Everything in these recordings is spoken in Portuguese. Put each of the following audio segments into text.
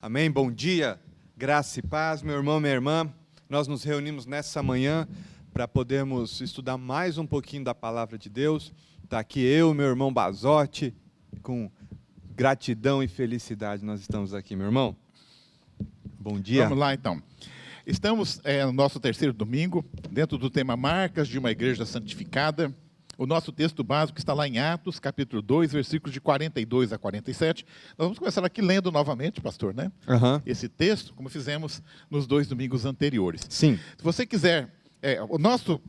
Amém? Bom dia, graça e paz, meu irmão, minha irmã. Nós nos reunimos nessa manhã para podermos estudar mais um pouquinho da palavra de Deus. Está aqui eu, meu irmão Bazotti, com gratidão e felicidade nós estamos aqui, meu irmão. Bom dia. Vamos lá, então. Estamos no nosso terceiro domingo, dentro do tema Marcas de uma Igreja Santificada. O nosso texto básico está lá em Atos, capítulo 2, versículos de 42 a 47. Nós vamos começar aqui lendo novamente, pastor, né? Esse texto, como fizemos nos dois domingos anteriores. Sim. Se você quiser, o nosso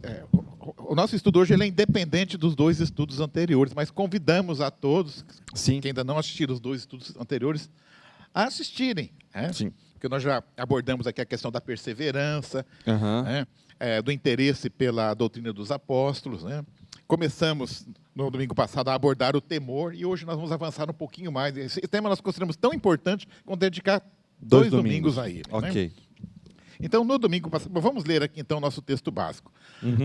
estudo hoje ele é independente dos dois estudos anteriores, mas convidamos a todos, Sim, que ainda não assistiram os dois estudos anteriores, a assistirem. sim. Porque nós já abordamos aqui a questão da perseverança, do interesse pela doutrina dos apóstolos, né? Começamos no domingo passado a abordar o temor e hoje nós vamos avançar um pouquinho mais. Esse tema nós consideramos tão importante quanto dedicar dois domingos a ele. Ok. Né? Então, no domingo passado, vamos ler aqui então o nosso texto básico.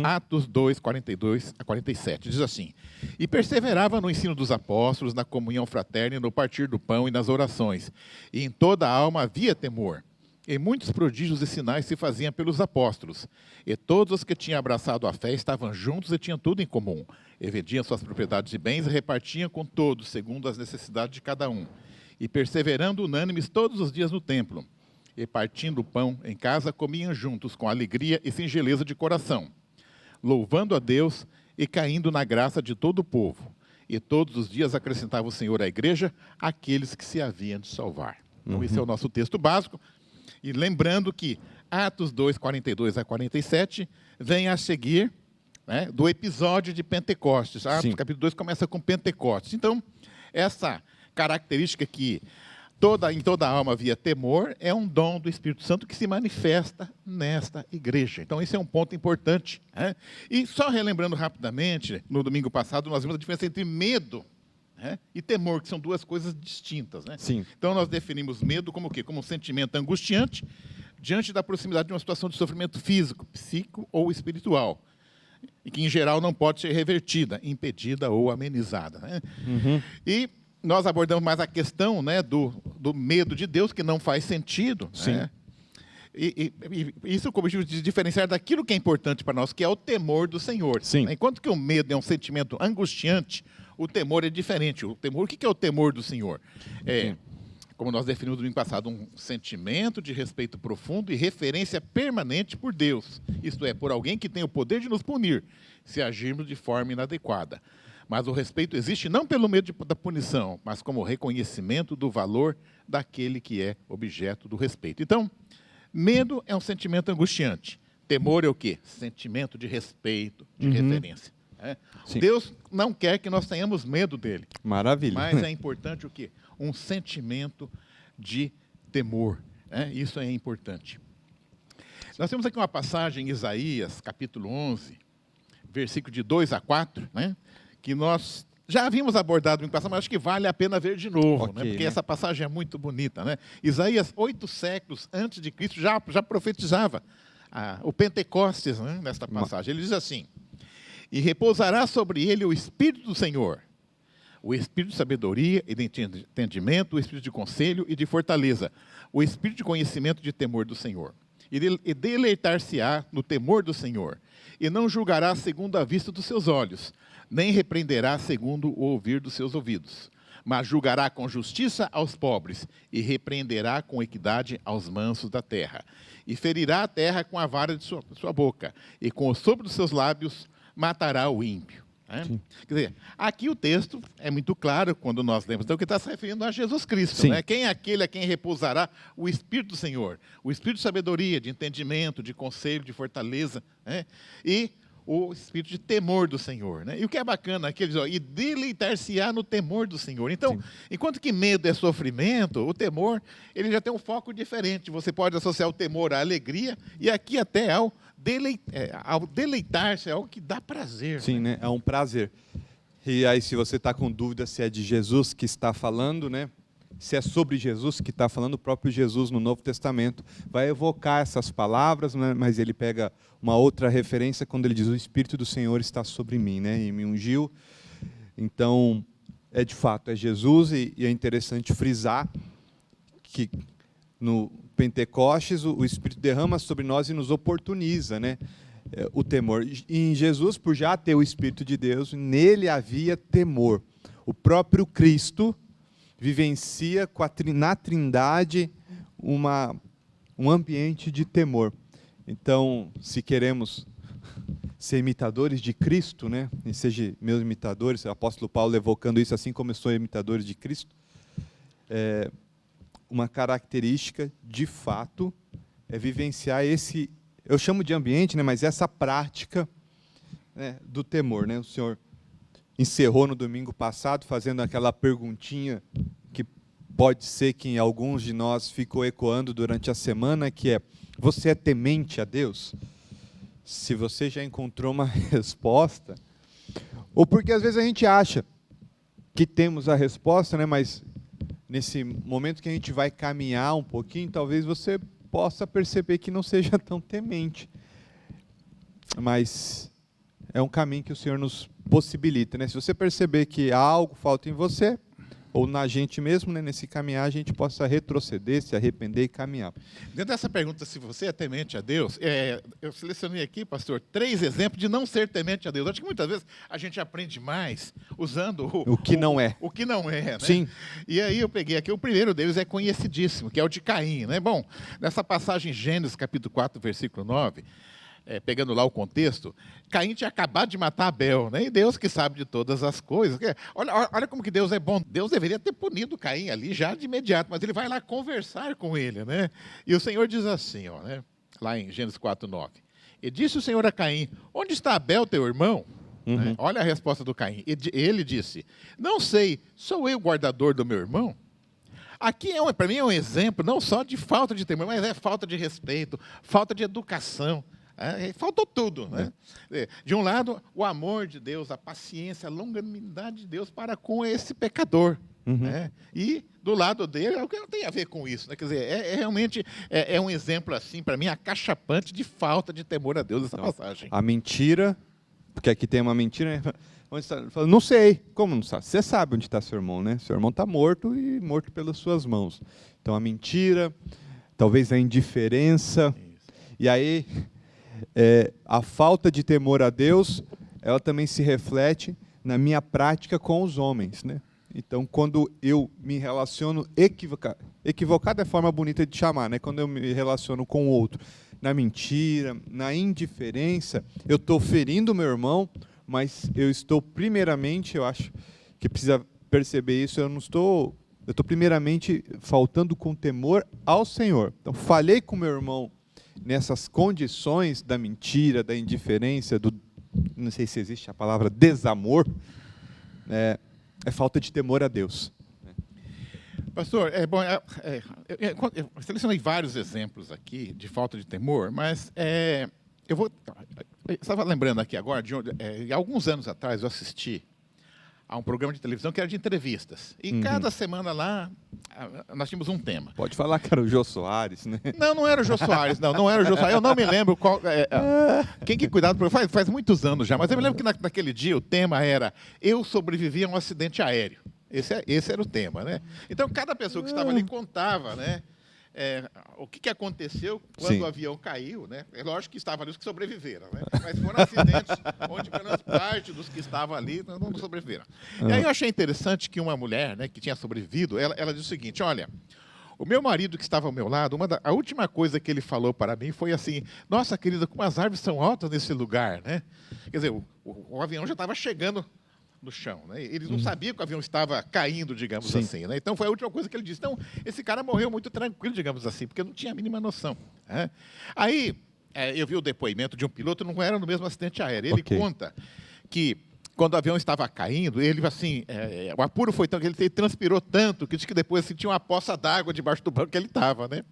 Atos 2, 42 a 47. Diz assim: E perseverava no ensino dos apóstolos, na comunhão fraterna, no partir do pão e nas orações. E em toda a alma havia temor. E muitos prodígios e sinais se faziam pelos apóstolos. E todos os que tinham abraçado a fé estavam juntos e tinham tudo em comum. E vendiam suas propriedades e bens e repartiam com todos, segundo as necessidades de cada um. E perseverando unânimes todos os dias no templo. E partindo o pão em casa, comiam juntos com alegria e singeleza de coração, louvando a Deus e caindo na graça de todo o povo. E todos os dias acrescentava o Senhor à igreja aqueles que se haviam de salvar. Então, esse é o nosso texto básico. E lembrando que Atos 2, 42 a 47 vem a seguir, né, do episódio de Pentecostes. Atos capítulo 2 começa com Pentecostes. Então, essa característica que em toda a alma havia temor é um dom do Espírito Santo que se manifesta nesta igreja. Então, esse é um ponto importante. Né? E só relembrando rapidamente, no domingo passado nós vimos a diferença entre medo, né, e temor, que são duas coisas distintas. Né? Sim. Então, nós definimos medo como o quê? Como um sentimento angustiante diante da proximidade de uma situação de sofrimento físico, psíquico ou espiritual, e que, em geral, não pode ser revertida, impedida ou amenizada. Né? E nós abordamos mais a questão, né, do medo de Deus, que não faz sentido. Sim. Né? E isso com o objetivo de diferenciar daquilo que é importante para nós, que é o temor do Senhor. Sim. Enquanto que o medo é um sentimento angustiante, o temor é diferente. O temor, o que é o temor do Senhor? Como nós definimos no domingo passado, um sentimento de respeito profundo e referência permanente por Deus. Isto é, por alguém que tem o poder de nos punir, se agirmos de forma inadequada. Mas o respeito existe não pelo medo da punição, mas como reconhecimento do valor daquele que é objeto do respeito. Então, medo é um sentimento angustiante. Temor é o quê? Sentimento de respeito, de referência. Deus não quer que nós tenhamos medo dele. Maravilha. Mas é importante o quê? Um sentimento de temor. Isso é importante. Nós temos aqui uma passagem em Isaías, capítulo 11, versículo de 2 a 4, né? Que nós já havíamos abordado no passado, mas acho que vale a pena ver de novo, né? Porque essa passagem é muito bonita. Né? Isaías, 8 séculos antes de Cristo, já profetizava o Pentecostes, né, nesta passagem. Ele diz assim: E repousará sobre ele o Espírito do Senhor, o Espírito de sabedoria e de entendimento, o Espírito de conselho e de fortaleza, o Espírito de conhecimento e de temor do Senhor. E deleitar-se-á no temor do Senhor, e não julgará segundo a vista dos seus olhos, nem repreenderá segundo o ouvir dos seus ouvidos, mas julgará com justiça aos pobres, e repreenderá com equidade aos mansos da terra. E ferirá a terra com a vara de sua boca, e com o sopro dos seus lábios matará o ímpio. Né? Quer dizer, aqui o texto é muito claro quando nós lemos, então, que está se referindo a Jesus Cristo. Né? Quem é aquele a quem repousará o Espírito do Senhor? O Espírito de sabedoria, de entendimento, de conselho, de fortaleza, né? E o Espírito de temor do Senhor. Né? E o que é bacana aqui, ele diz, e deleitar-se-á no temor do Senhor. Então, enquanto que medo é sofrimento, o temor ele já tem um foco diferente. Você pode associar o temor à alegria e aqui até ao deleitar-se, é algo que dá prazer. Sim, né? É um prazer. E aí, se você está com dúvida se é de Jesus que está falando, né? Se é sobre Jesus que está falando, o próprio Jesus no Novo Testamento vai evocar essas palavras, né? Mas ele pega uma outra referência quando ele diz: o Espírito do Senhor está sobre mim, né? E me ungiu. Então, de fato, é Jesus, e é interessante frisar que no Pentecostes, o Espírito derrama sobre nós e nos oportuniza, né? O temor. E em Jesus, por já ter o Espírito de Deus, nele havia temor. O próprio Cristo vivencia na Trindade um ambiente de temor. Então, se queremos ser imitadores de Cristo, né? E seja meus imitadores, o apóstolo Paulo evocando isso, assim como eu sou imitadores de Cristo, uma característica, de fato, é vivenciar esse, eu chamo de ambiente, né? Mas essa prática, né, do temor, né? O Senhor encerrou no domingo passado fazendo aquela perguntinha que pode ser que em alguns de nós ficou ecoando durante a semana, que é: você é temente a Deus? Se você já encontrou uma resposta, ou porque às vezes a gente acha que temos a resposta, né, mas nesse momento que a gente vai caminhar um pouquinho, talvez você possa perceber que não seja tão temente. Mas é um caminho que o Senhor nos possibilita, né? Se você perceber que algo falta em você, ou na gente mesmo, né, nesse caminhar, a gente possa retroceder, se arrepender e caminhar. Dentro dessa pergunta, se você é temente a Deus, eu selecionei aqui, pastor, 3 exemplos de não ser temente a Deus. Acho que muitas vezes a gente aprende mais usando o que não é. O que não é, né? Sim. E aí eu peguei aqui, o primeiro deles é conhecidíssimo, que é o de Caim, né? Bom, nessa passagem Gênesis, capítulo 4, versículo 9... pegando lá o contexto, Caim tinha acabado de matar Abel, né? E Deus que sabe de todas as coisas. Olha como que Deus é bom. Deus deveria ter punido Caim ali já de imediato, mas ele vai lá conversar com ele, né? E o Senhor diz assim, ó, né? Lá em Gênesis 4:9. E disse o Senhor a Caim: onde está Abel, teu irmão? Uhum. Né? Olha a resposta do Caim. Ele disse: não sei, sou eu o guardador do meu irmão? Aqui, para mim, é um exemplo não só de falta de temor, mas é falta de respeito, falta de educação. Faltou tudo, né? De um lado, o amor de Deus, a paciência, a longanimidade de Deus para com esse pecador. Uhum. Né? E do lado dele, o que não tem a ver com isso? Né? Quer dizer, realmente um exemplo, assim, para mim, acachapante de falta de temor a Deus essa passagem. A mentira, porque aqui tem uma mentira, né? Onde está? Fala, não sei. Como não sabe? Você sabe onde está seu irmão, né? Seu irmão está morto e morto pelas suas mãos. Então, a mentira, talvez a indiferença, e aí a falta de temor a Deus, ela também se reflete na minha prática com os homens, né? Então, quando eu me relaciono equivocado é a forma bonita de chamar, né? Quando eu me relaciono com o outro, na mentira, na indiferença, eu estou ferindo o meu irmão, mas eu estou primeiramente, eu acho que precisa perceber isso, eu estou primeiramente faltando com temor ao Senhor. Então, falhei com o meu irmão nessas condições da mentira, da indiferença, não sei se existe a palavra desamor, é falta de temor a Deus. Pastor, eu selecionei vários exemplos aqui de falta de temor, mas eu estava lembrando aqui agora, alguns anos atrás eu assisti a um programa de televisão que era de entrevistas. E cada semana lá, nós tínhamos um tema. Pode falar que era o Jô Soares, né? Não era o Jô Soares, não era o Jô Soares. Eu não me lembro qual... quem que cuidava... Faz muitos anos já, mas eu me lembro que naquele dia o tema era Eu sobrevivi a um acidente aéreo. Esse era o tema, né? Então, cada pessoa que estava ali contava, né? O que aconteceu quando o avião caiu, né? É lógico que estavam ali os que sobreviveram, né? Mas foram acidentes onde pelo menos parte dos que estavam ali não sobreviveram. E aí eu achei interessante que uma mulher, né, que tinha sobrevivido, ela disse o seguinte: olha, o meu marido que estava ao meu lado, a última coisa que ele falou para mim foi assim: nossa, querida, como as árvores são altas nesse lugar, né? Quer dizer, o avião já estava chegando no chão, né? Ele não sabia que o avião estava caindo, digamos assim, né? Então foi a última coisa que ele disse. Então esse cara morreu muito tranquilo, digamos assim, porque não tinha a mínima noção, né? Aí eu vi o depoimento de um piloto, não era no mesmo acidente aéreo. Ele conta que quando o avião estava caindo, ele assim, o apuro foi tão que ele transpirou tanto que diz que depois sentiu uma poça d'água debaixo do banco que ele estava, né?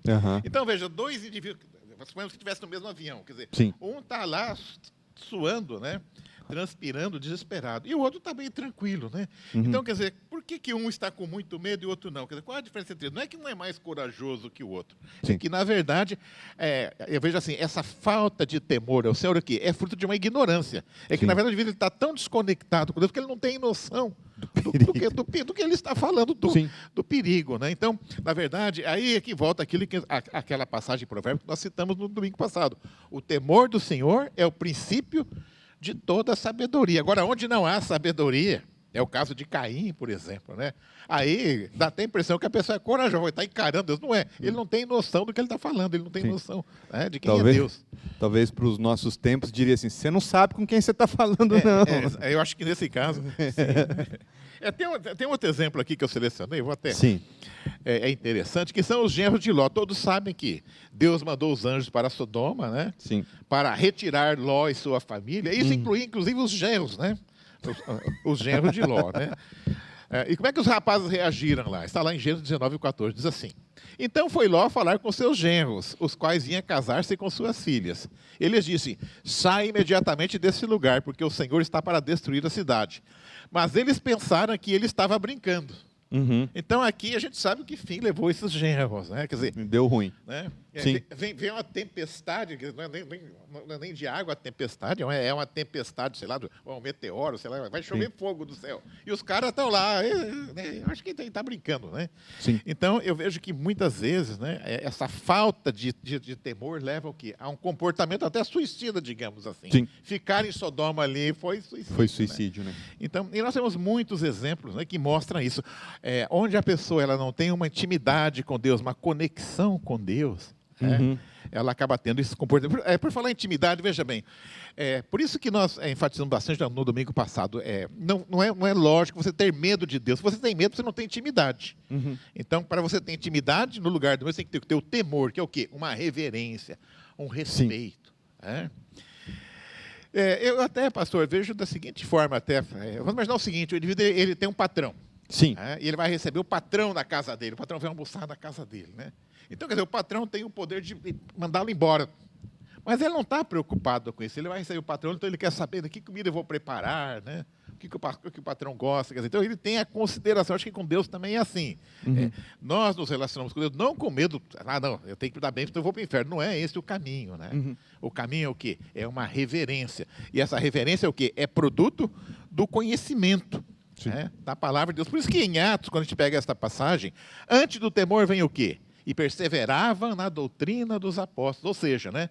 Então veja, 2 indivíduos, suponhamos que estivessem no mesmo avião, quer dizer, um está lá suando, né? transpirando, desesperado. E o outro está bem tranquilo, né? Então, quer dizer, por que um está com muito medo e o outro não? Quer dizer, qual a diferença entre eles? Não é que um é mais corajoso que o outro. Sim. É que, na verdade, eu vejo assim, essa falta de temor ao Senhor aqui é fruto de uma ignorância. É que, Sim. na verdade, ele está tão desconectado com Deus que ele não tem noção do que ele está falando, do perigo, né? Então, na verdade, aí é que volta aquela passagem de Provérbios que nós citamos no domingo passado. O temor do Senhor é o princípio de toda a sabedoria. Agora, onde não há sabedoria, é o caso de Caim, por exemplo, né? Aí dá até a impressão que a pessoa é corajosa, está encarando Deus. Não é. Ele não tem noção do que ele está falando, ele não tem noção, né, de quem é Deus. Talvez para os nossos tempos diria assim, você não sabe com quem você está falando, não. Eu acho que nesse caso, sim. Tem outro exemplo aqui que eu selecionei, vou até... Sim. É interessante, que são os genros de Ló. Todos sabem que Deus mandou os anjos para Sodoma, né? Sim. Para retirar Ló e sua família. Isso inclui, inclusive, os genros, né? Os genros de Ló, né? E como é que os rapazes reagiram lá? Está lá em Gênesis 19:14, diz assim: então foi Ló falar com seus genros, os quais vinham casar-se com suas filhas. Eles disse: sai imediatamente desse lugar, porque o Senhor está para destruir a cidade. Mas eles pensaram que ele estava brincando. Então aqui a gente sabe o que fim levou esses genros, né? Quer dizer, deu ruim. Né? Sim. Vem uma tempestade, não é nem de água a tempestade, é uma tempestade, sei lá, um meteoro, sei lá, vai chover fogo do céu. E os caras estão lá, eu acho que ele está brincando, né? Sim. Então eu vejo que muitas vezes, né, essa falta de temor leva ao quê? A um comportamento até suicida, digamos assim. Sim. Ficar em Sodoma ali foi suicídio. Foi suicídio, né? Então, e nós temos muitos exemplos, né, que mostram isso. Onde a pessoa ela não tem uma intimidade com Deus, uma conexão com Deus, ela acaba tendo esse comportamento. Por falar em intimidade, veja bem, por isso que nós enfatizamos bastante no domingo passado, não é lógico você ter medo de Deus. Se você tem medo, você não tem intimidade. Então, para você ter intimidade, no lugar do medo, você tem que ter o temor, que é o quê? Uma reverência, um respeito. Eu até, pastor, vejo da seguinte forma, vamos imaginar o seguinte: o indivíduo ele tem um patrão. Sim. E ele vai receber o patrão na casa dele, o patrão vai almoçar na casa dele, né? Então, quer dizer, o patrão tem o poder de mandá-lo embora. Mas ele não está preocupado com isso. Ele vai receber o patrão, então ele quer saber de que comida eu vou preparar, né? O que o patrão gosta. Quer dizer, então, ele tem a consideração. Acho que com Deus também é assim. Nós nos relacionamos com Deus não com medo. Não, eu tenho que dar bem, porque eu vou para o inferno. Não é esse o caminho, né? O caminho é o quê? É uma reverência. E essa reverência é o quê? É produto do conhecimento. Da palavra de Deus. Por isso que em Atos, quando a gente pega esta passagem, antes do temor vem o quê? E perseveravam na doutrina dos apóstolos. Ou seja, né,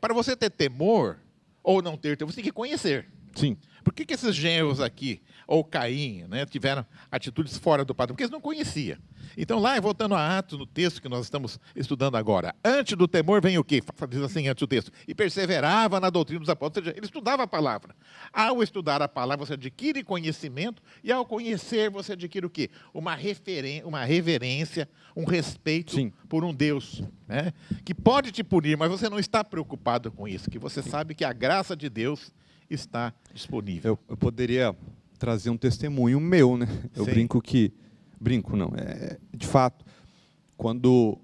para você ter temor ou não ter temor, você tem que conhecer. Sim. Por que esses genros aqui, ou Caim, né, tiveram atitudes fora do padrão? Porque eles não conheciam. Então, lá, voltando a Atos, no texto que nós estamos estudando agora, antes do temor vem o quê? Diz assim, antes do texto. E perseverava na doutrina dos apóstolos. Ou seja, ele estudava a palavra. Ao estudar a palavra, você adquire conhecimento, e ao conhecer, você adquire o quê? Uma reverência, um respeito por um Deus, né, que pode te punir, mas você não está preocupado com isso, que você sabe que a graça de Deus está disponível. Eu poderia trazer um testemunho meu, né? Eu brinco não, de fato, quando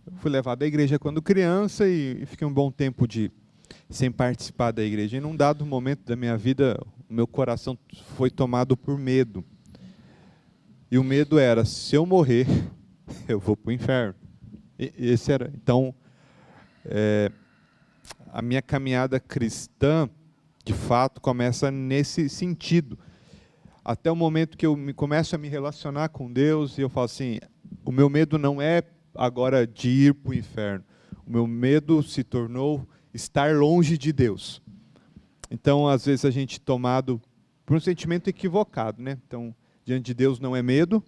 eu fui levado à igreja quando criança e fiquei um bom tempo sem participar da igreja, e num dado momento da minha vida, o meu coração foi tomado por medo. E o medo era, se eu morrer, eu vou para o inferno. Esse era, então, a minha caminhada cristã, de fato, começa nesse sentido. Até o momento que eu começo a me relacionar com Deus e eu falo assim, o meu medo não é agora de ir para o inferno. O meu medo se tornou estar longe de Deus. Então, às vezes, a gente é tomado por um sentimento equivocado, né? Então, diante de Deus não é medo,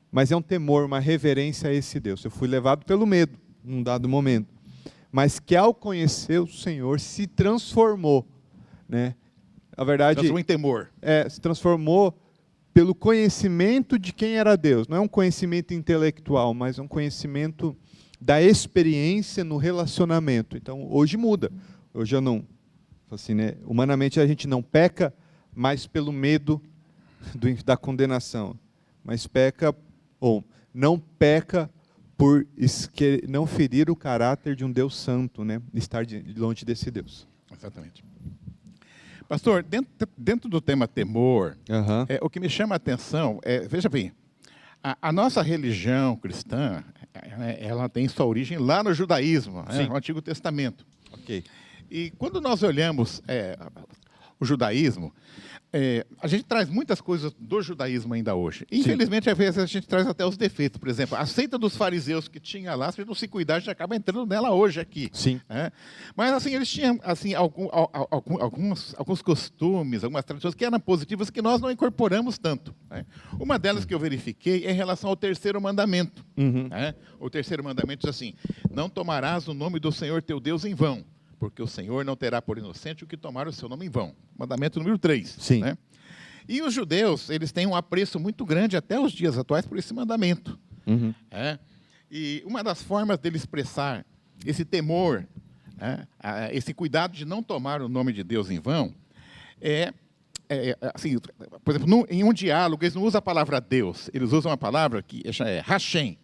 mas é um temor, uma reverência a esse Deus. Eu fui levado pelo medo, num dado momento. Mas que ao conhecer o Senhor, se transformou, né? Na verdade, transformou em temor. Se transformou pelo conhecimento de quem era Deus. Não é um conhecimento intelectual, mas um conhecimento da experiência no relacionamento. Então, hoje muda. Hoje eu não... Assim, né? Humanamente, a gente não peca mais pelo medo da condenação, mas peca, ou não peca por não ferir o caráter de um Deus santo, né? Estar longe desse Deus. Exatamente. Pastor, dentro do tema temor, Aham. o que me chama a atenção veja bem, a nossa religião cristã, ela tem sua origem lá no judaísmo, no Antigo Testamento. Ok. E quando nós olhamos o judaísmo, a gente traz muitas coisas do judaísmo ainda hoje. Infelizmente, às vezes, a gente traz até os defeitos. Por exemplo, a seita dos fariseus que tinha lá, se a gente não se cuidar, a gente acaba entrando nela hoje aqui. Sim. Mas, assim, eles tinham assim, alguns costumes, algumas tradições que eram positivas que nós não incorporamos tanto. Uma delas que eu verifiquei é em relação ao terceiro mandamento. O terceiro mandamento diz assim: não tomarás o nome do Senhor teu Deus em vão, porque o Senhor não terá por inocente o que tomar o seu nome em vão. Mandamento número 3. Sim. E os judeus, eles têm um apreço muito grande até os dias atuais por esse mandamento. E uma das formas dele expressar esse temor, esse cuidado de não tomar o nome de Deus em vão, assim, por exemplo, em um diálogo, eles não usam a palavra Deus, eles usam uma palavra que é Hashem,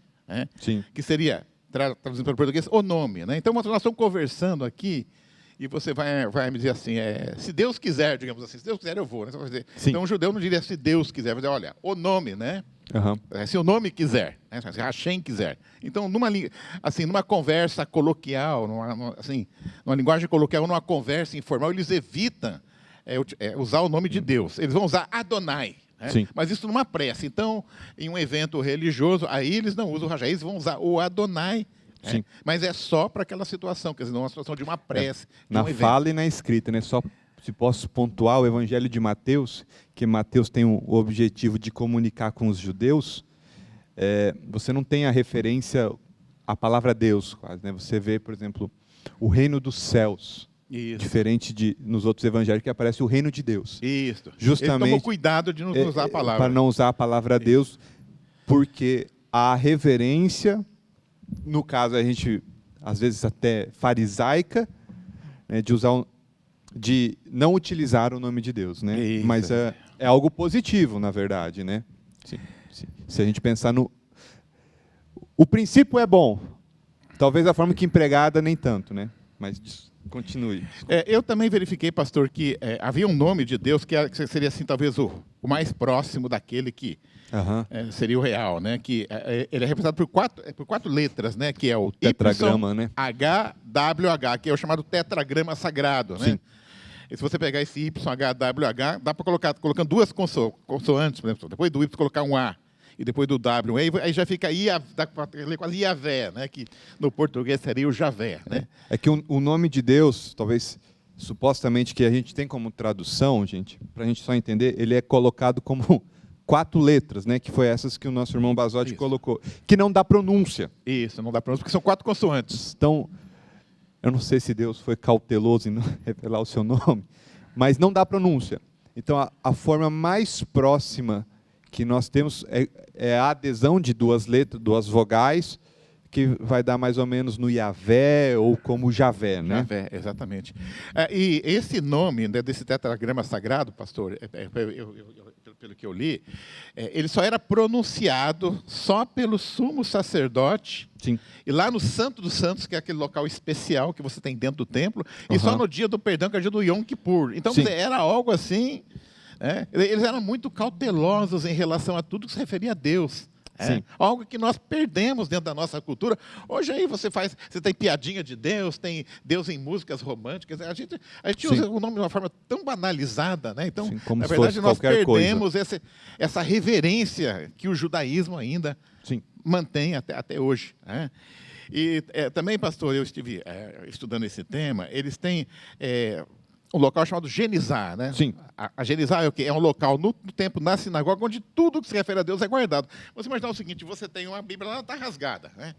Sim. que seria, traduzindo para o português, o nome. Então, nós estamos conversando aqui e você vai me dizer assim, se Deus quiser, digamos assim, se Deus quiser eu vou. Você vai dizer, então, um judeu não diria se Deus quiser, vai dizer, olha, o nome, se o nome quiser, se Hashem quiser. Então, numa conversa coloquial, numa linguagem coloquial, numa conversa informal, eles evitam usar o nome de Deus. Eles vão usar Adonai. Mas isso numa prece. Então, em um evento religioso, aí eles não usam o Hashem, eles vão usar o Adonai. Mas é só para aquela situação, quer dizer, não é uma situação de uma prece. Na fala e na escrita, né? Só se posso pontuar o Evangelho de Mateus, que Mateus tem o objetivo de comunicar com os judeus, você não tem a referência à palavra Deus, quase, né? Você vê, por exemplo, o reino dos céus. Isso. Diferente nos outros evangelhos que aparece o reino de Deus. Isso. Justamente. Ele tomou cuidado de não usar a palavra. Para não usar a palavra Deus, porque a reverência, no caso a gente, às vezes até farisaica, né, de não utilizar o nome de Deus, né? Isso. Mas é algo positivo, na verdade, né? Sim. Se a gente pensar no... O princípio é bom, talvez a forma que empregada nem tanto, né? Mas... Continue. Eu também verifiquei, pastor, que havia um nome de Deus que seria assim, talvez o mais próximo daquele que seria o real, né? Que ele é representado por quatro letras, né? Que é o tetragrama, né? HWH, que é o chamado tetragrama sagrado, né? Sim. E se você pegar esse YHWH, dá para colocando duas consoantes, por exemplo, depois do Y colocar um A. E depois do W, aí já fica dá para ler quase Iavé, né? Que no português seria o Javé, né? É que o nome de Deus, talvez, supostamente, que a gente tem como tradução, gente, para a gente só entender, ele é colocado como 4 letras, né? Que foi essas que o nosso irmão Basotti colocou, que não dá pronúncia. Isso, não dá pronúncia, porque são 4 consoantes. Então, eu não sei se Deus foi cauteloso em não revelar o seu nome, mas não dá pronúncia. Então, a forma mais próxima que nós temos é a adesão de 2 letras, 2 vogais, que vai dar mais ou menos no Iavé ou como Javé, né? Javé, exatamente. E esse nome, né, desse tetragrama sagrado, pastor, pelo que eu li, ele só era pronunciado só pelo sumo sacerdote. Sim. E lá no Santo dos Santos, que é aquele local especial que você tem dentro do templo, e só no dia do perdão, que é o dia do Yom Kippur. Então, era algo assim... Eles eram muito cautelosos em relação a tudo que se referia a Deus. Algo que nós perdemos dentro da nossa cultura. Hoje aí você tem piadinha de Deus, tem Deus em músicas românticas. A gente usa o nome de uma forma tão banalizada, né? Então, na verdade, nós perdemos essa reverência que o judaísmo ainda mantém até hoje. E também, pastor, eu estive estudando esse tema, eles têm... um local chamado Genizá, né? Sim. A Genizá é o quê? É um local no templo, na sinagoga, onde tudo que se refere a Deus é guardado. Você imaginar o seguinte, você tem uma Bíblia, ela está rasgada, né?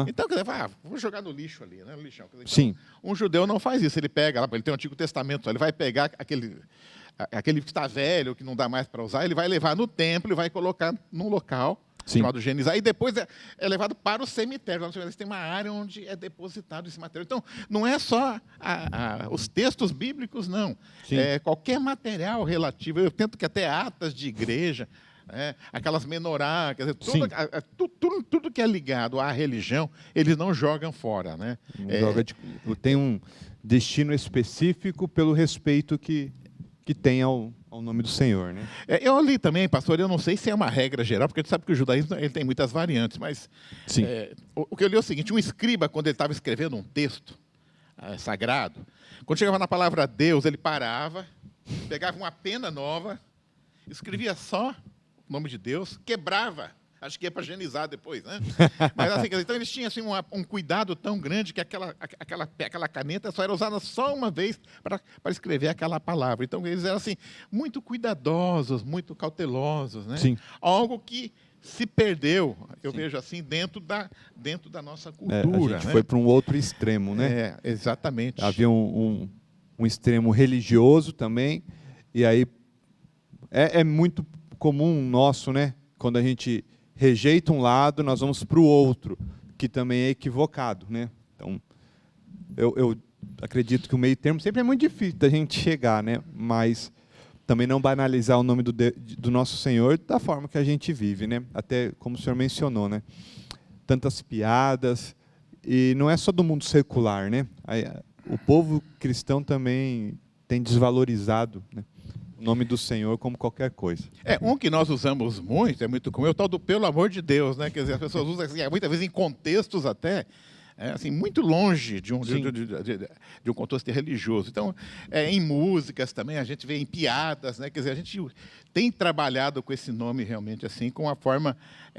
Então, quer dizer, vou jogar no lixo ali, né? No lixão. Dizer, então, um judeu não faz isso, ele pega, ele tem o Antigo Testamento, ele vai pegar aquele que está velho, que não dá mais para usar, ele vai levar no templo e vai colocar num local chamado Genizá, e depois é levado para o cemitério. Eles têm uma área onde é depositado esse material. Então, não é só os textos bíblicos, não. Qualquer material relativo. Eu tento que até atas de igreja, aquelas menorá, quer dizer, tudo que é ligado à religião, eles não jogam fora. Né? Tem um destino específico pelo respeito que que tem ao nome do Senhor, né? Eu li também, pastor, eu não sei se é uma regra geral, porque a gente sabe que o judaísmo ele tem muitas variantes, mas Sim. O que eu li é o seguinte: um escriba, quando ele estava escrevendo um texto sagrado, quando chegava na palavra Deus, ele parava, pegava uma pena nova, escrevia só o nome de Deus, quebrava. Acho que é para higienizar depois, né? Mas assim, então eles tinham assim, um cuidado tão grande que aquela caneta só era usada só uma vez para escrever aquela palavra. Então eles eram assim, muito cuidadosos, muito cautelosos, né? Sim. Algo que se perdeu, eu vejo assim, dentro da nossa cultura. A gente né? foi para um outro extremo, né? Exatamente. Havia um extremo religioso também, e aí é muito comum nosso, né? Quando a gente rejeita um lado, nós vamos para o outro, que também é equivocado, né? Então, eu acredito que o meio termo sempre é muito difícil da gente chegar, né? Mas também não banalizar o nome do nosso Senhor da forma que a gente vive, né? Até como o senhor mencionou, né? Tantas piadas, e não é só do mundo secular, né? O povo cristão também tem desvalorizado, né, o nome do Senhor como qualquer coisa. Um que nós usamos muito, é muito comum, é o tal do pelo amor de Deus, né? Quer dizer, as pessoas usam assim, muitas vezes em contextos até assim, muito longe de um contexto religioso. Então, em músicas também, a gente vê em piadas, né? Quer dizer, a gente tem trabalhado com esse nome realmente assim, com uma forma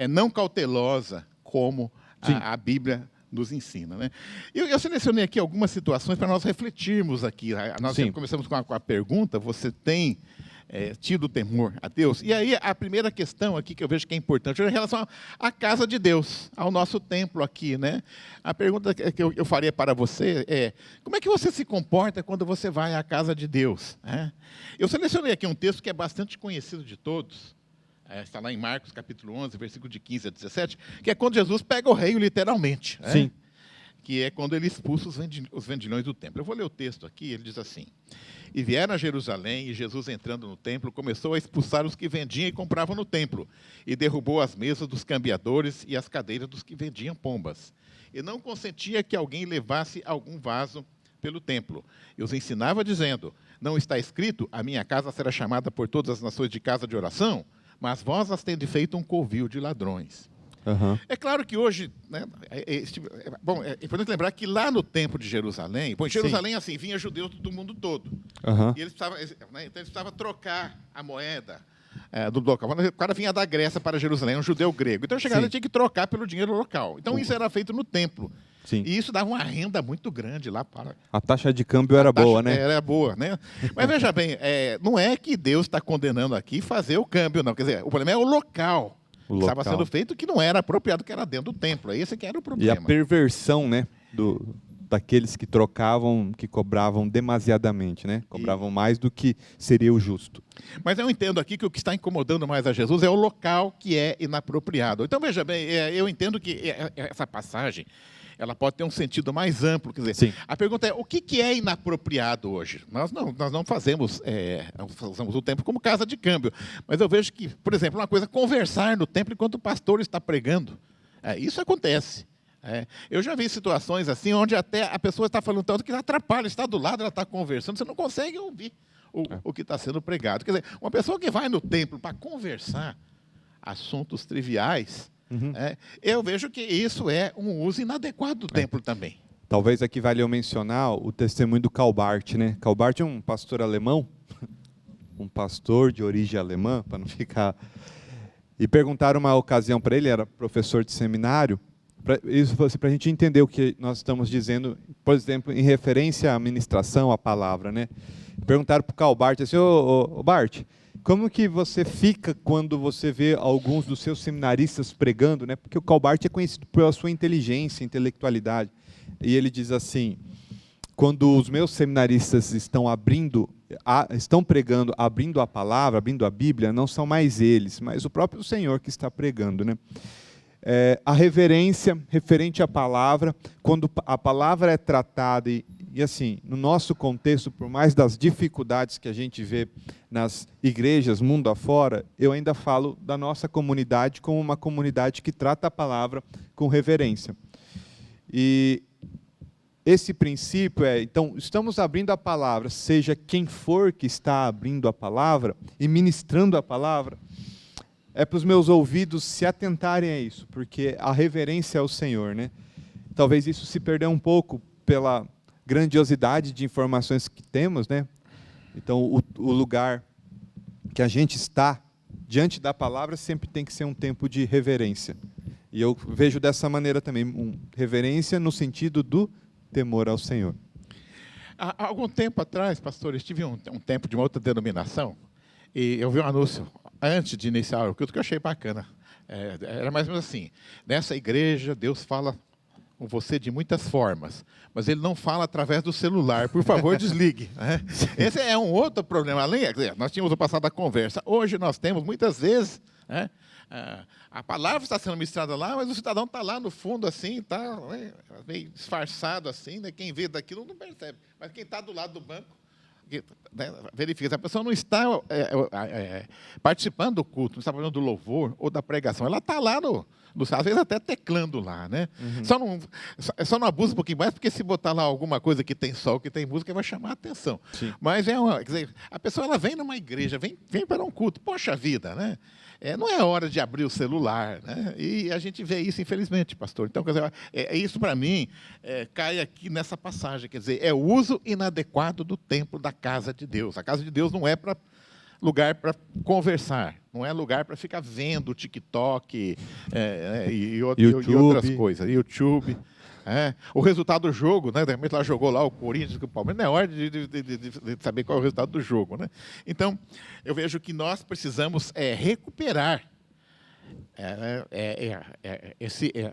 não cautelosa, como a Bíblia nos ensina, né? Eu selecionei aqui algumas situações para nós refletirmos aqui. Nós começamos com a pergunta: você tem tido temor a Deus? E aí a primeira questão aqui que eu vejo que é importante é em relação à casa de Deus, ao nosso templo aqui, né? A pergunta que eu faria para você é: como é que você se comporta quando você vai à casa de Deus? Eu selecionei aqui um texto que é bastante conhecido de todos. Está lá em Marcos, capítulo 11, versículo de 15 a 17, que é quando Jesus pega o rei literalmente. Sim. Que é quando ele expulsa os vendilhões do templo. Eu vou ler o texto aqui, ele diz assim: e vieram a Jerusalém, e Jesus, entrando no templo, começou a expulsar os que vendiam e compravam no templo, e derrubou as mesas dos cambiadores e as cadeiras dos que vendiam pombas. E não consentia que alguém levasse algum vaso pelo templo. E os ensinava, dizendo: não está escrito, a minha casa será chamada por todas as nações de casa de oração? Mas vós as tendes feito um covil de ladrões. Uhum. É claro que hoje, né, é importante lembrar que lá no templo de Jerusalém, em Jerusalém assim, vinha judeus do mundo todo. Uhum. E eles precisavam trocar a moeda do local. O cara vinha da Grécia para Jerusalém, um judeu grego. Então chegava e tinha que trocar pelo dinheiro local. Então isso era feito no templo. Sim. E isso dava uma renda muito grande lá para... A taxa de câmbio era boa, né? Era boa, né? Mas veja bem, não é que Deus está condenando aqui fazer o câmbio, não. Quer dizer, o problema é o local. Que estava sendo feito que não era apropriado, que era dentro do templo. Esse que era o problema. E a perversão, né, daqueles que trocavam, que cobravam demasiadamente, né? Cobravam mais do que seria o justo. Mas eu entendo aqui que o que está incomodando mais a Jesus é o local que é inapropriado. Então, veja bem, eu entendo que essa passagem ela pode ter um sentido mais amplo. Quer dizer, sim, a pergunta é: o que é inapropriado hoje? Nós não fazemos, usamos o templo como casa de câmbio. Mas eu vejo que, por exemplo, uma coisa, conversar no templo enquanto o pastor está pregando. Isso acontece. Eu já vi situações assim, onde até a pessoa está falando tanto que atrapalha, está do lado, ela está conversando, você não consegue ouvir o que está sendo pregado. Quer dizer, uma pessoa que vai no templo para conversar assuntos triviais, eu vejo que isso é um uso inadequado do templo também. Talvez aqui valeu mencionar o testemunho do Karl Barth, né? Karl Barth é um pastor alemão, um pastor de origem alemã, para não ficar... E perguntaram uma ocasião para ele, era professor de seminário, para a gente entender o que nós estamos dizendo, por exemplo, em referência à ministração, à palavra, né? Perguntaram para o Karl Barth assim: ô Barth, como que você fica quando você vê alguns dos seus seminaristas pregando, né? Porque o Karl Barth é conhecido pela sua inteligência, intelectualidade. E ele diz assim: quando os meus seminaristas estão pregando, abrindo a palavra, abrindo a Bíblia, não são mais eles, mas o próprio Senhor que está pregando, né? A reverência referente à palavra, quando a palavra é tratada, e assim, no nosso contexto, por mais das dificuldades que a gente vê nas igrejas, mundo afora, eu ainda falo da nossa comunidade como uma comunidade que trata a palavra com reverência. E esse princípio então, estamos abrindo a palavra, seja quem for que está abrindo a palavra e ministrando a palavra, é para os meus ouvidos se atentarem a isso, porque a reverência ao Senhor, né? Talvez isso se perdeu um pouco pela grandiosidade de informações que temos, né? Então, o lugar que a gente está diante da palavra sempre tem que ser um tempo de reverência. E eu vejo dessa maneira também, reverência no sentido do temor ao Senhor. Há algum tempo atrás, pastor, eu estive um tempo de uma outra denominação e eu vi um anúncio antes de iniciar o culto que eu achei bacana. Era mais ou menos assim: nessa igreja, Deus fala com você de muitas formas, mas Ele não fala através do celular. Por favor, desligue. Né? Esse é um outro problema. Além, nós tínhamos o passado da conversa. Hoje nós temos, muitas vezes, né, a palavra está sendo ministrada lá, mas o cidadão está lá no fundo, assim, está, né, meio disfarçado, assim, né, quem vê daquilo não percebe. Mas quem está do lado do banco, né, verifica. Se a pessoa não está participando do culto, não está falando do louvor ou da pregação, ela está lá às vezes até teclando lá, né? Uhum. Só não abusa um pouquinho mais, porque se botar lá alguma coisa que tem sol, que tem música, vai chamar a atenção. Sim. Mas quer dizer, a pessoa ela vem numa igreja, vem para um culto, poxa vida, né? Não é hora de abrir o celular, né? E a gente vê isso, infelizmente, pastor. Então, quer dizer, isso para mim cai aqui nessa passagem, quer dizer, é o uso inadequado do templo da casa de Deus. A casa de Deus não é para lugar para conversar, não é lugar para ficar vendo o TikTok e outras coisas, YouTube. O resultado do jogo, né? De repente lá jogou lá o Corinthians com o Palmeiras, não é hora de saber qual é o resultado do jogo, né? Então, eu vejo que nós precisamos recuperar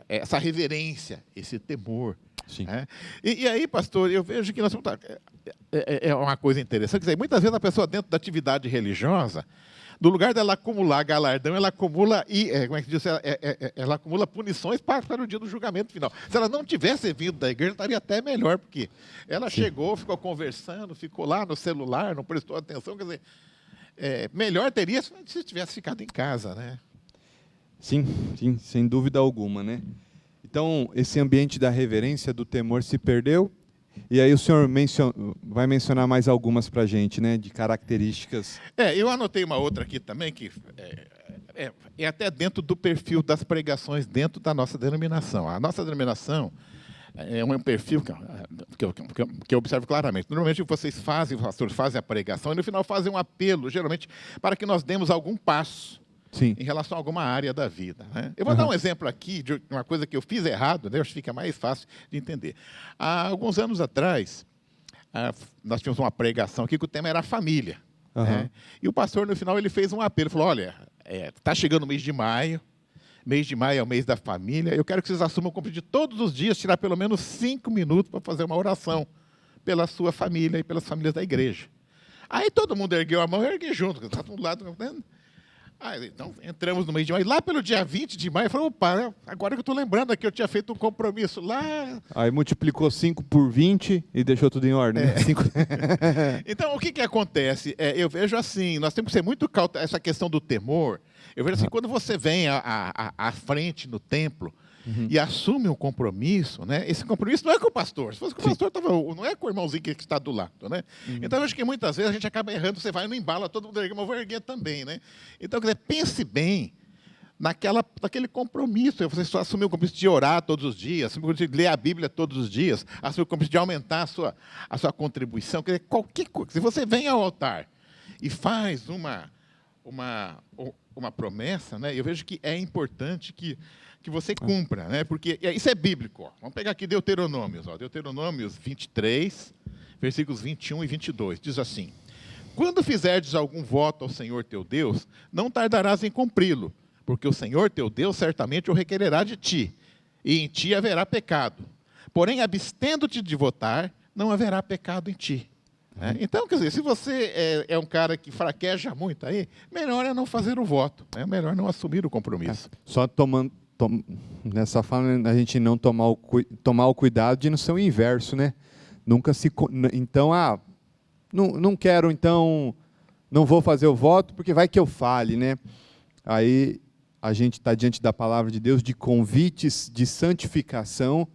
essa reverência, esse temor. Sim. E aí, pastor, eu vejo que nós é uma coisa interessante. Quer dizer, muitas vezes a pessoa dentro da atividade religiosa, no lugar dela acumular galardão, ela acumula ela acumula punições para o dia do julgamento final. Se ela não tivesse vindo da igreja, estaria até melhor, porque ela chegou, ficou conversando, ficou lá no celular, não prestou atenção. Quer dizer, melhor teria se tivesse ficado em casa, né? Sim, sem dúvida alguma, né? Então, esse ambiente da reverência, do temor se perdeu. E aí o senhor vai mencionar mais algumas para a gente, né, de características. Eu anotei uma outra aqui também, que é até dentro do perfil das pregações dentro da nossa denominação. A nossa denominação é um perfil que eu observo claramente. Normalmente vocês fazem, os pastores fazem a pregação e no final fazem um apelo, geralmente, para que nós demos algum passo. Sim. Em relação a alguma área da vida. Né? Eu vou dar um exemplo aqui de uma coisa que eu fiz errado, né? Acho que fica mais fácil de entender. Há alguns anos atrás, nós tínhamos uma pregação aqui que o tema era família. Né? E o pastor, no final, ele fez um apelo. Falou, olha, está chegando o mês de maio é o mês da família, eu quero que vocês assumam o compromisso de todos os dias tirar pelo menos 5 minutos para fazer uma oração pela sua família e pelas famílias da igreja. Aí todo mundo ergueu a mão, eu ergui junto, está todo lado... Então, entramos no mês de maio. Lá pelo dia 20 de maio, eu falei, opa, agora que eu estou lembrando aqui, eu tinha feito um compromisso lá. Aí multiplicou 5 por 20 e deixou tudo em ordem. Né? Então, o que acontece? Eu vejo assim, nós temos que ser muito cautos, essa questão do temor. Eu vejo assim, quando você vem à frente no templo, e assume um compromisso, né? Esse compromisso não é com o pastor. Se fosse com o pastor, não é com o irmãozinho que está do lado. Né? Então, eu acho que muitas vezes a gente acaba errando, você vai e não embala, todo mundo ergue, mas eu vou erguer também. Né? Então, quer dizer, pense bem naquele compromisso. Você só assumir o compromisso de orar todos os dias, assumir o compromisso de ler a Bíblia todos os dias, assumir o compromisso de aumentar a sua contribuição. Quer dizer, qualquer coisa. Se você vem ao altar e faz uma promessa, né? Eu vejo que é importante que você cumpra, né? Porque isso é bíblico. Ó. Vamos pegar aqui Deuteronômios. Deuteronômios 23, versículos 21 e 22. Diz assim, quando fizerdes algum voto ao Senhor teu Deus, não tardarás em cumpri-lo, porque o Senhor teu Deus certamente o requererá de ti, e em ti haverá pecado. Porém, abstendo-te de votar, não haverá pecado em ti. Então, quer dizer, se você é um cara que fraqueja muito aí, melhor é não fazer o voto, né? Melhor não assumir o compromisso. Só nessa fala, a gente não tomar o cuidado de não ser o inverso, né? Nunca se... Então, não quero, então, não vou fazer o voto, porque vai que eu fale, né? Aí, a gente está diante da palavra de Deus, de convites de santificação,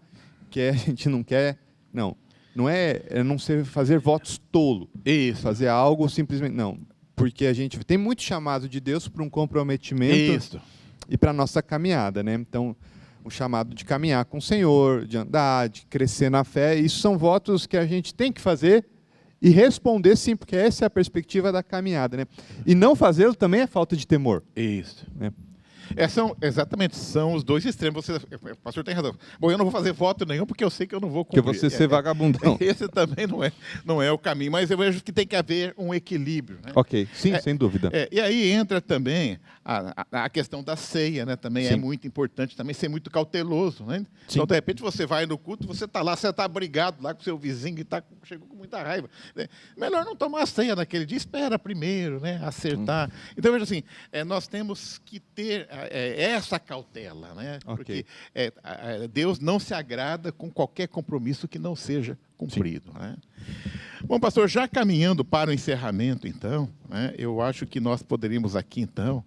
que a gente não quer Não, não é não ser fazer votos tolo. Isso. Fazer algo simplesmente, não. Porque a gente tem muito chamado de Deus para um comprometimento Isso. e para a nossa caminhada, né? Então, o chamado de caminhar com o Senhor, de andar, de crescer na fé, isso são votos que a gente tem que fazer e responder sim, porque essa é a perspectiva da caminhada, né? E não fazê-lo também é falta de temor. Isso. Né? Exatamente, são os dois extremos. O pastor tem razão. Bom, eu não vou fazer voto nenhum porque eu sei que eu não vou Porque cumprir. você ser vagabundão. Esse também não é o caminho, mas eu vejo que tem que haver um equilíbrio. Né? Ok, sim, sem dúvida. E aí entra também a questão da ceia, né? Também Sim. é muito importante, também ser muito cauteloso. Né? Então, de repente, você vai no culto, você está lá, você está brigado lá com o seu vizinho e chegou com muita raiva. Né? Melhor não tomar a ceia naquele dia, espera primeiro, né? Acertar. Então, veja assim, nós temos que ter essa cautela, né? Ok. Porque Deus não se agrada com qualquer compromisso que não seja cumprido. Né? Bom, pastor, já caminhando para o encerramento, então, né, eu acho que nós poderíamos aqui, então,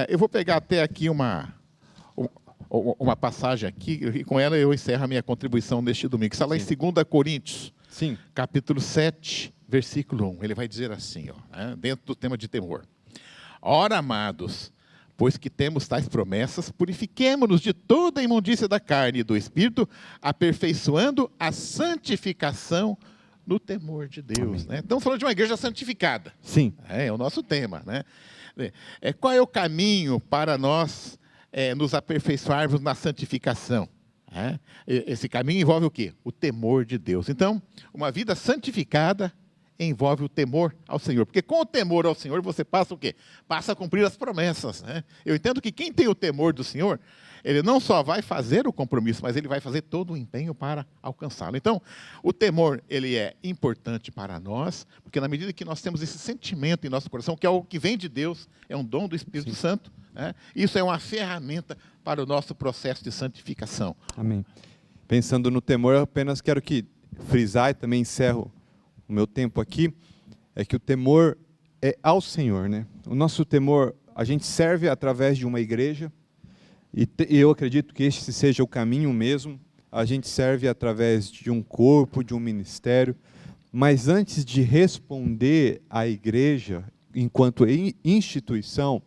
eu vou pegar até aqui uma passagem aqui, e com ela eu encerro a minha contribuição neste domingo, que está lá em 2 Coríntios, Sim. capítulo 7, versículo 1. Ele vai dizer assim, dentro do tema de temor. Ora, amados, pois que temos tais promessas, purifiquemo-nos de toda a imundícia da carne e do espírito, aperfeiçoando a santificação no temor de Deus. Né? Estamos falando de uma igreja santificada. Sim. É o nosso tema. Né? Qual é o caminho para nós nos aperfeiçoarmos na santificação? Esse caminho envolve o quê? O temor de Deus. Então, uma vida santificada envolve o temor ao Senhor. Porque com o temor ao Senhor, você passa o quê? Passa a cumprir as promessas. Né? Eu entendo que quem tem o temor do Senhor, ele não só vai fazer o compromisso, mas ele vai fazer todo o empenho para alcançá-lo. Então, o temor, ele é importante para nós, porque na medida que nós temos esse sentimento em nosso coração, que é algo que vem de Deus, é um dom do Espírito Santo, né? Isso é uma ferramenta para o nosso processo de santificação. Amém. Pensando no temor, eu apenas quero frisar e também encerro o meu tempo aqui, é que o temor é ao Senhor, né? O nosso temor, a gente serve através de uma igreja, e eu acredito que este seja o caminho mesmo, a gente serve através de um corpo, de um ministério, mas antes de responder à igreja, enquanto instituição,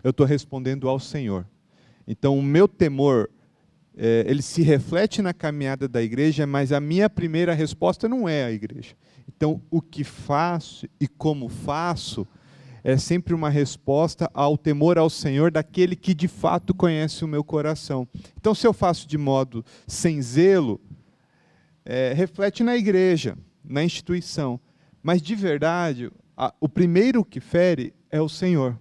eu estou respondendo ao Senhor. Então, o meu temor, ele se reflete na caminhada da igreja, mas a minha primeira resposta não é a igreja. Então, o que faço e como faço é sempre uma resposta ao temor ao Senhor daquele que de fato conhece o meu coração. Então, se eu faço de modo sem zelo, reflete na igreja, na instituição. Mas, de verdade, o primeiro que fere é o Senhor.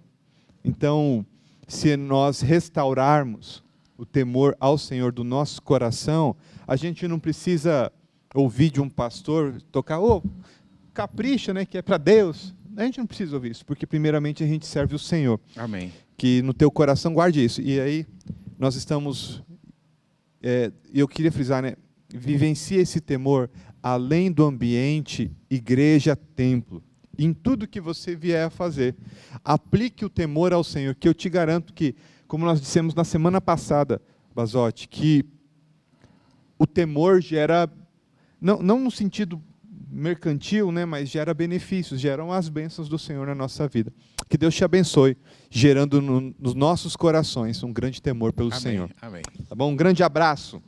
Então, se nós restaurarmos o temor ao Senhor do nosso coração, a gente não precisa ouvir de um pastor tocar, capricha, né, que é para Deus. A gente não precisa ouvir isso, porque primeiramente a gente serve o Senhor. Amém. Que no teu coração guarde isso. E aí nós estamos, eu queria frisar, né, vivencie esse temor além do ambiente, igreja, templo. Em tudo que você vier a fazer, aplique o temor ao Senhor, que eu te garanto que, como nós dissemos na semana passada, Basotti, que o temor gera, não no sentido mercantil, né, mas gera benefícios, geram as bênçãos do Senhor na nossa vida. Que Deus te abençoe, gerando nos nossos corações um grande temor pelo Senhor. Amém. Tá bom? Um grande abraço.